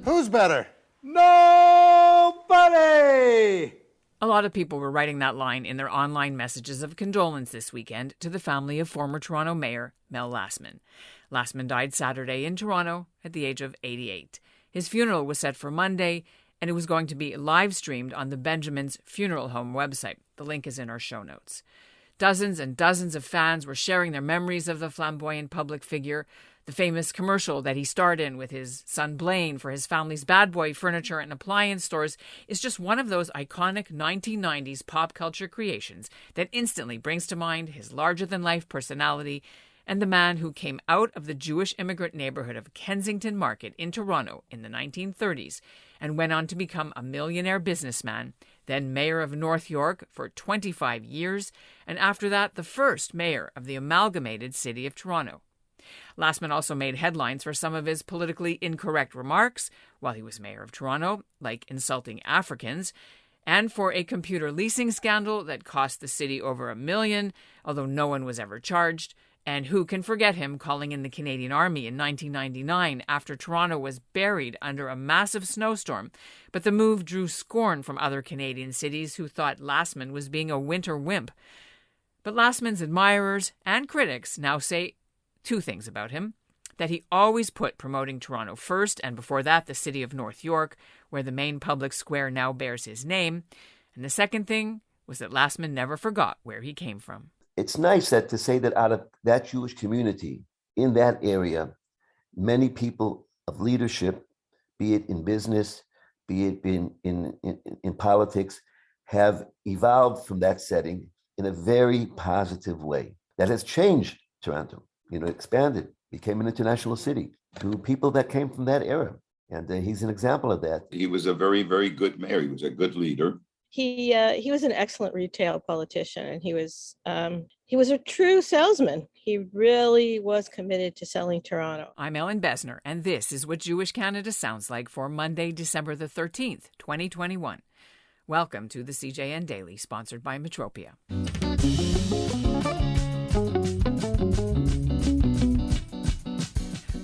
Who's better? Nobody! A lot of people were writing that line in their online messages of condolence this weekend to the family of former Toronto Mayor Mel Lastman. Lastman died Saturday in Toronto at the age of 88. His funeral was set for Monday, and it was going to be live-streamed on the Benjamin's Funeral Home website. The link is in our show notes. Dozens and dozens of fans were sharing their memories of the flamboyant public figure. The famous commercial that he starred in with his son Blaine for his family's Bad Boy furniture and appliance stores is just one of those iconic 1990s pop culture creations that instantly brings to mind his larger-than-life personality and the man who came out of the Jewish immigrant neighborhood of Kensington Market in Toronto in the 1930s and went on to become a millionaire businessman, then mayor of North York for 25 years, and after that the first mayor of the amalgamated city of Toronto. Lastman also made headlines for some of his politically incorrect remarks while he was mayor of Toronto, like insulting Africans, and for a computer leasing scandal that cost the city over $1 million, although no one was ever charged. And who can forget him calling in the Canadian Army in 1999 after Toronto was buried under a massive snowstorm. But the move drew scorn from other Canadian cities who thought Lastman was being a winter wimp. But Lastman's admirers and critics now say two things about him: that he always put promoting Toronto first, and before that the city of North York, where the main public square now bears his name. And the second thing was that Lastman never forgot where he came from. It's nice that to say that out of that Jewish community in that area, many people of leadership, be it in business, be it in politics, have evolved from that setting in a very positive way. That has changed Toronto, expanded, became an international city to people that came from that era. And he's an example of that. He was a very, very good mayor. He was a good leader. He was an excellent retail politician, and he was a true salesman. He really was committed to selling Toronto. I'm Ellen Besner, and this is what Jewish Canada sounds like for Monday, December the 13th, 2021. Welcome to the CJN Daily, sponsored by Metropia.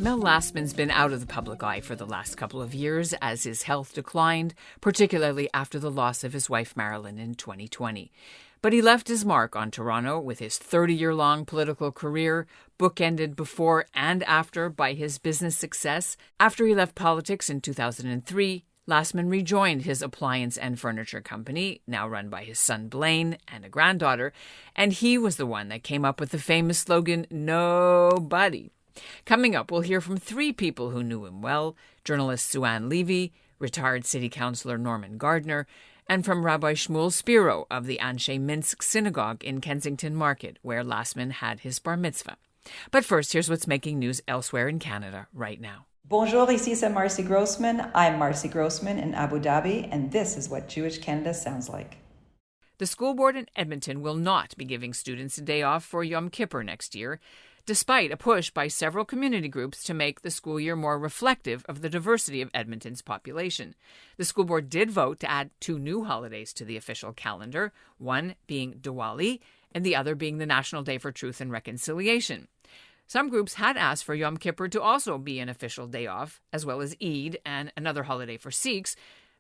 Mel Lastman's been out of the public eye for the last couple of years as his health declined, particularly after the loss of his wife Marilyn in 2020. But he left his mark on Toronto with his 30-year-long political career, bookended before and after by his business success. After he left politics in 2003, Lastman rejoined his appliance and furniture company, now run by his son Blaine and a granddaughter, and he was the one that came up with the famous slogan, "Nobody." Coming up, we'll hear from three people who knew him well: journalist Sue-Ann Levy, retired city councillor Norman Gardner, and from Rabbi Shmuel Spero of the Anshei Minsk synagogue in Kensington Market, where Lastman had his bar mitzvah. But first, here's what's making news elsewhere in Canada right now. Bonjour, ici c'est Marcy Grossman. I'm Marcy Grossman in Abu Dhabi, and this is what Jewish Canada sounds like. The school board in Edmonton will not be giving students a day off for Yom Kippur next year, despite a push by several community groups to make the school year more reflective of the diversity of Edmonton's population. The school board did vote to add 2 new holidays to the official calendar, one being Diwali and the other being the National Day for Truth and Reconciliation. Some groups had asked for Yom Kippur to also be an official day off, as well as Eid and another holiday for Sikhs.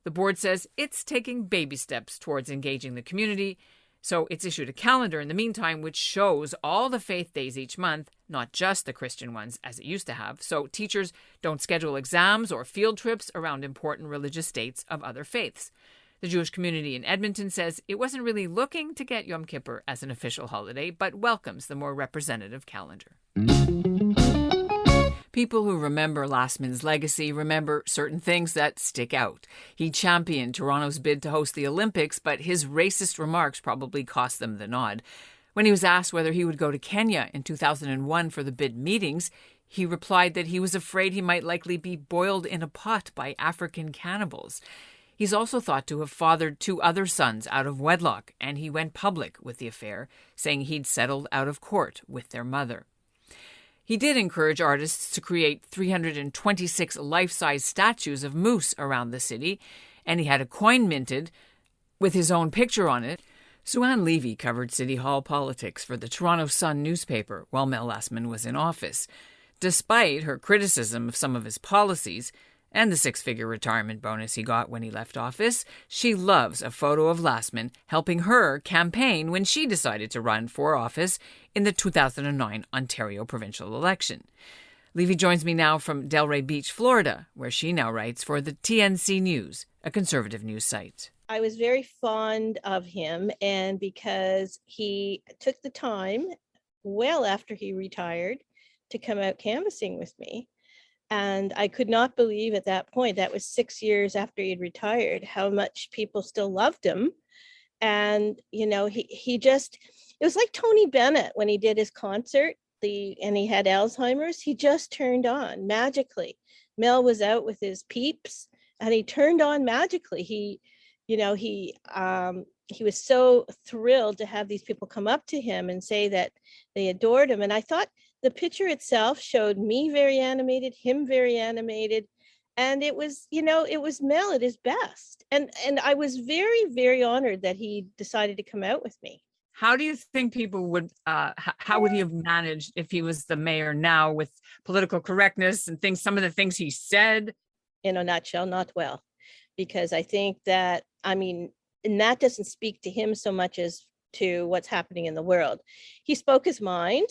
The board says it's taking baby steps towards engaging the community, so it's issued a calendar in the meantime which shows all the faith days each month, not just the Christian ones as it used to have, so teachers don't schedule exams or field trips around important religious dates of other faiths. The Jewish community in Edmonton says it wasn't really looking to get Yom Kippur as an official holiday, but welcomes the more representative calendar. People who remember Lastman's legacy remember certain things that stick out. He championed Toronto's bid to host the Olympics, but his racist remarks probably cost them the nod. When he was asked whether he would go to Kenya in 2001 for the bid meetings, he replied that he was afraid he might likely be boiled in a pot by African cannibals. He's also thought to have fathered 2 other sons out of wedlock, and he went public with the affair, saying he'd settled out of court with their mother. He did encourage artists to create 326 life-size statues of moose around the city, and he had a coin minted with his own picture on it. Sue-Ann Levy covered City Hall politics for the Toronto Sun newspaper while Mel Lastman was in office. Despite her criticism of some of his policies and the six-figure retirement bonus he got when he left office, she loves a photo of Lastman helping her campaign when she decided to run for office in the 2009 Ontario provincial election. Levy joins me now from Delray Beach, Florida, where she now writes for the TNC News, a conservative news site. I was very fond of him, and because he took the time, well after he retired, to come out canvassing with me. And I could not believe at that point, that was 6 years after he'd retired, how much people still loved him. And, he just, it was like Tony Bennett when he did his concert, and he had Alzheimer's, he just turned on magically. Mel was out with his peeps and he turned on magically. He was so thrilled to have these people come up to him and say that they adored him. And I thought the picture itself showed me very animated, him very animated. And it was Mel at his best. And I was very, very honored that he decided to come out with me. How do you think people would, how would he have managed if he was the mayor now with political correctness and some of the things he said? In a nutshell, not well. Because I think that, and that doesn't speak to him so much as to what's happening in the world. He spoke his mind.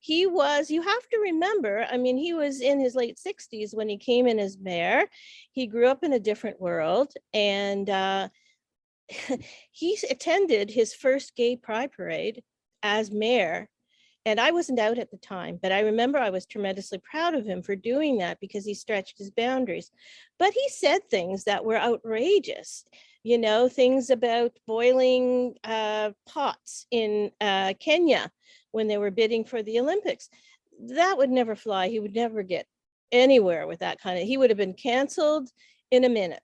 You have to remember, he was in his late 60s when he came in as mayor. He grew up in a different world, and he attended his first gay pride parade as mayor. And I wasn't out at the time, but I remember I was tremendously proud of him for doing that because he stretched his boundaries. But he said things that were outrageous, things about boiling pots in Kenya when they were bidding for the Olympics. That would never fly. He would never get anywhere with that he would have been canceled in a minute.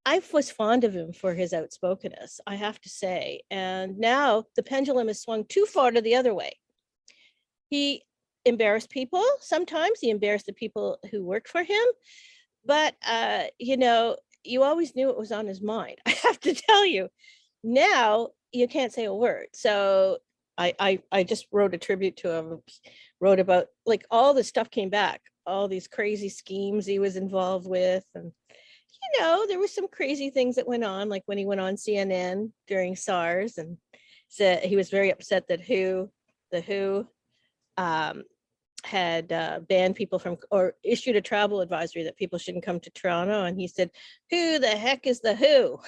I was fond of him for his outspokenness, I have to say. And now the pendulum has swung too far to the other way. He embarrassed people. Sometimes he embarrassed the people who worked for him. But, you always knew it was on his mind. I have to tell you, now you can't say a word. So I just wrote a tribute to him, wrote about all this stuff came back, all these crazy schemes he was involved with. And there were some crazy things that went on, like when he went on CNN during SARS and said he was very upset that the WHO had banned people from, or issued a travel advisory that people shouldn't come to Toronto. And he said, who the heck is the WHO?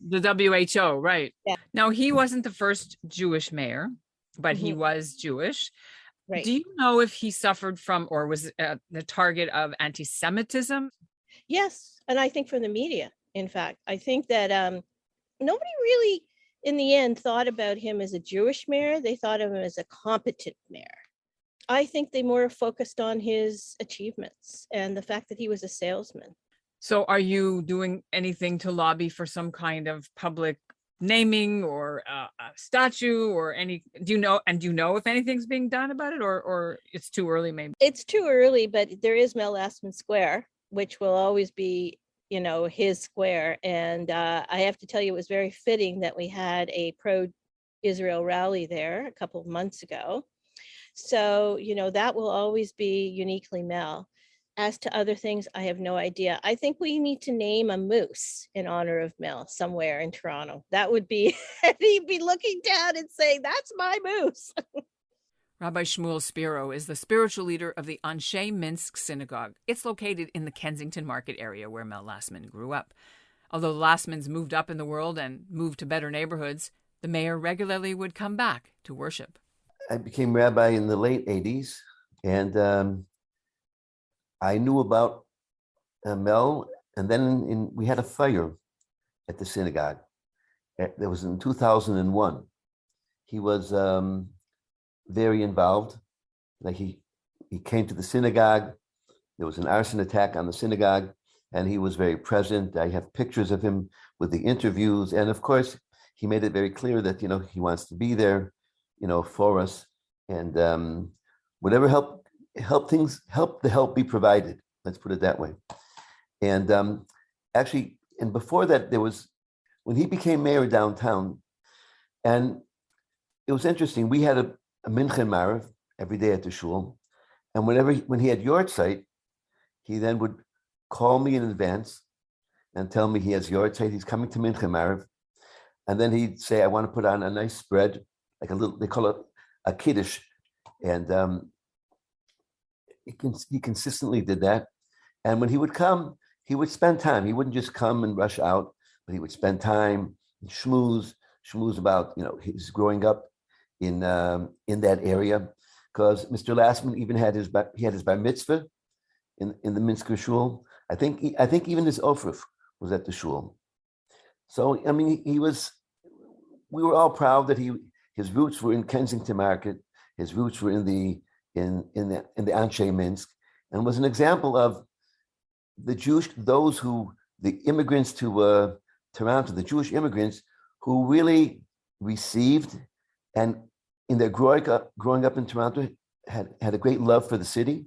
The WHO, right. Yeah. Now, he wasn't the first Jewish mayor, but he was Jewish. Right. Do you know if he suffered from or was the target of anti-Semitism? Yes. And I think from the media, in fact, I think that nobody really, in the end, thought about him as a Jewish mayor. They thought of him as a competent mayor. I think they more focused on his achievements and the fact that he was a salesman. So are you doing anything to lobby for some kind of public naming or a statue or any, do you know if anything's being done about it or it's too early maybe? It's too early, but there is Mel Lastman Square, which will always be, his square. And I have to tell you, it was very fitting that we had a pro-Israel rally there a couple of months ago. So, that will always be uniquely Mel. As to other things, I have no idea. I think we need to name a moose in honor of Mel somewhere in Toronto. That would be, he'd be looking down and saying, that's my moose. Rabbi Shmuel Spero is the spiritual leader of the Anshei Minsk synagogue. It's located in the Kensington Market area where Mel Lastman grew up. Although the Lastmans moved up in the world and moved to better neighborhoods, the mayor regularly would come back to worship. I became rabbi in the late 80s, and I knew about Mel, and then we had a fire at the synagogue. That was in 2001. He was very involved. Like he came to the synagogue. There was an arson attack on the synagogue, and he was very present. I have pictures of him with the interviews, and of course, he made it very clear that he wants to be there, for us, and whatever help the help be provided. Let's put it that way. And actually, and before that, there was when he became mayor downtown, and it was interesting. We had a mincha marav every day at the shul, and when he had yard site, he then would call me in advance and tell me he has yard site. He's coming to mincha marav, and then he'd say, "I want to put on a nice spread, like a little. They call it a kiddush," and he consistently did that. And when he would come, he would spend time. He wouldn't just come and rush out, but he would spend time and schmooze about his growing up in that area. Because Mr. Lastman even had his bar mitzvah in the Minsk shul. I think even his ofruf was at the shul. So I mean, we were all proud that his roots were in Kensington Market. His roots were in the Anshei Minsk, and was an example of the immigrants to Toronto, the Jewish immigrants who really received, and in their growing up in Toronto, had a great love for the city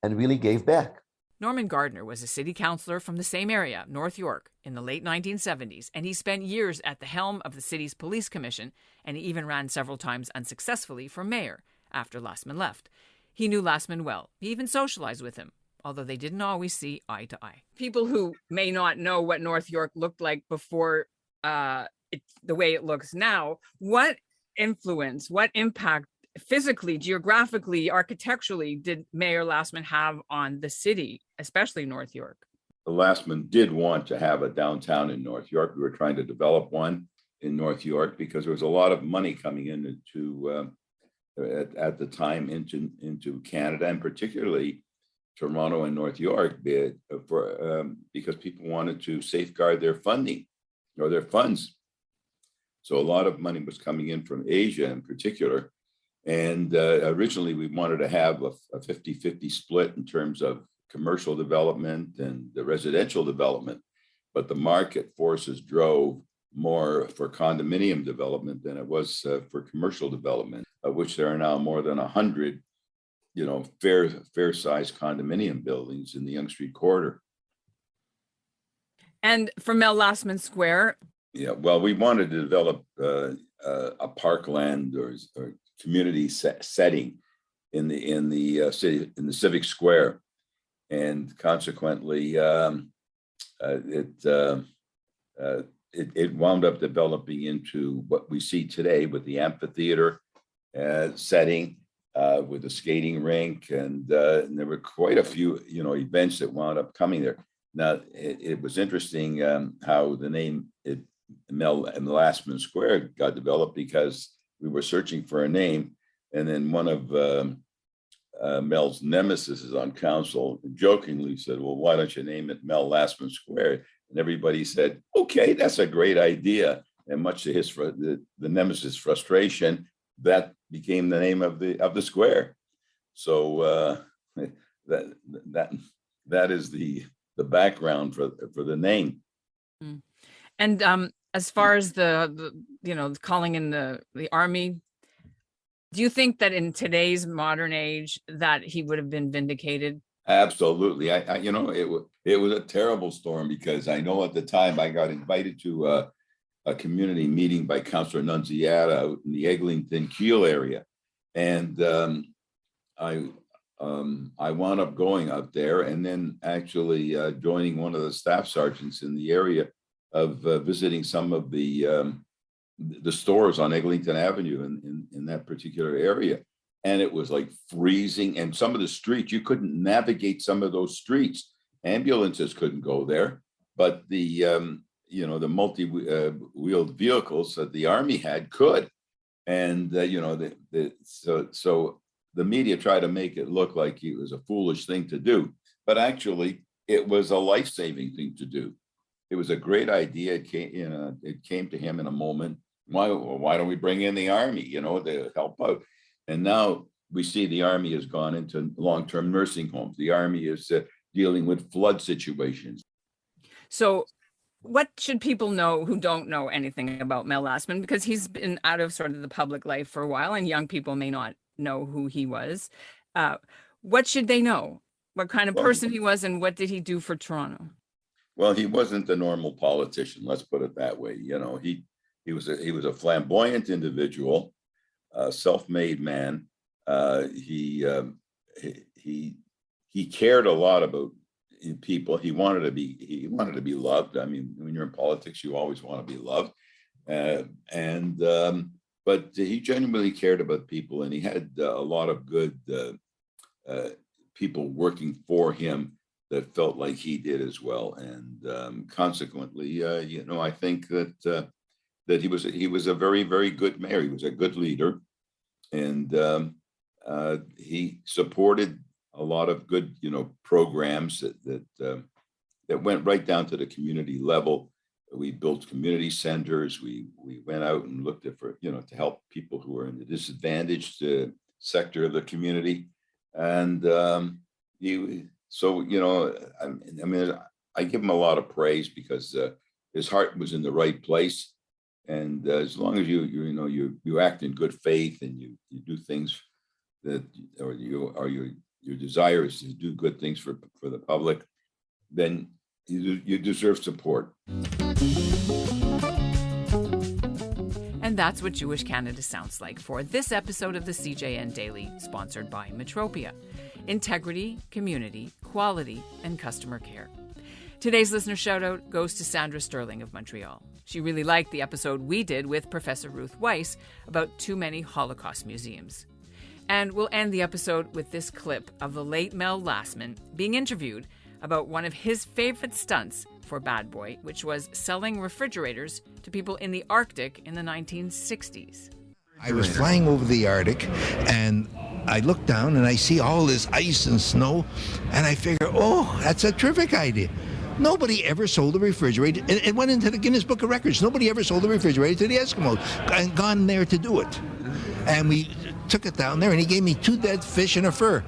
and really gave back. Norman Gardner was a city councillor from the same area, North York, in the late 1970s, and he spent years at the helm of the city's police commission, and he even ran several times unsuccessfully for mayor after Lastman left. He knew Lastman well. He even socialized with him, although they didn't always see eye to eye. People who may not know what North York looked like before the way it looks now, what influence, what impact physically, geographically, architecturally did Mayor Lastman have on the city, especially North York? The Lastman did want to have a downtown in North York. We were trying to develop one in North York because there was a lot of money coming into at the time into Canada, and particularly Toronto and North York, because people wanted to safeguard their funding or their funds. So a lot of money was coming in from Asia in particular. And originally we wanted to have a 50-50 split in terms of commercial development and the residential development, but the market forces drove more for condominium development than it was for commercial development, of which there are now more than 100, fair-sized condominium buildings in the Yonge Street corridor. And for Mel Lastman Square? Yeah, well, we wanted to develop a parkland or community setting in the city, in the civic square, and consequently, it wound up developing into what we see today with the amphitheater setting, with the skating rink, and there were quite a few events that wound up coming there. Now it was interesting how the name Mel Lastman Square got developed, because we were searching for a name, and then one of Mel's nemesis on council jokingly said, "Well, why don't you name it Mel Lastman Square?" And everybody said, "Okay, that's a great idea." And much to the nemesis' frustration, that became the name of the square. So that is the background for the name. And as far as the calling in the army, do you think that in today's modern age that he would have been vindicated? Absolutely. It was a terrible storm, because I know at the time I got invited to a community meeting by Councillor Nunziata out in the Eglinton Kiel area, and I wound up going out there, and then actually joining one of the staff sergeants in the area of visiting some of the stores on Eglinton Avenue in that particular area. And it was like freezing, and some of the streets, you couldn't navigate some of those streets. Ambulances couldn't go there, but the multi-wheeled vehicles that the Army had could. And so the media tried to make it look like it was a foolish thing to do, but actually it was a life-saving thing to do. It was a great idea. It came to him in a moment. Why don't we bring in the Army, to help out? And now we see the Army has gone into long-term nursing homes. The Army is dealing with flood situations. So what should people know who don't know anything about Mel Lastman? Because he's been out of sort of the public life for a while, and young people may not know who he was. What should they know? What kind of person he was, and what did he do for Toronto? Well, he wasn't the normal politician. Let's put it that way. He was a flamboyant individual, a self-made man. He cared a lot about people. He wanted to be loved. I mean, when you're in politics, you always want to be loved. But he genuinely cared about people, and he had a lot of good people working for him that felt like he did as well. And consequently, I think that he was a very, very good mayor. He was a good leader, and he supported a lot of good, programs that went right down to the community level. We built community centers. We went out and looked to help people who are in the disadvantaged sector of the community. And I give him a lot of praise because his heart was in the right place. And as long as you act in good faith and you do things your desire is to do good things for the public, then you deserve support. And that's what Jewish Canada sounds like for this episode of the CJN Daily, sponsored by Metropia. Integrity, community, quality, and customer care. Today's listener shout-out goes to Sandra Sterling of Montreal. She really liked the episode we did with Professor Ruth Weiss about too many Holocaust museums. And we'll end the episode with this clip of the late Mel Lastman being interviewed about one of his favorite stunts for Bad Boy, which was selling refrigerators to people in the Arctic in the 1960s. I was flying over the Arctic, and I look down and I see all this ice and snow, and I figure, that's a terrific idea. Nobody ever sold a refrigerator. It went into the Guinness Book of Records. Nobody ever sold a refrigerator to the Eskimos and gone there to do it. And we took it down there, and he gave me 2 dead fish and a fur.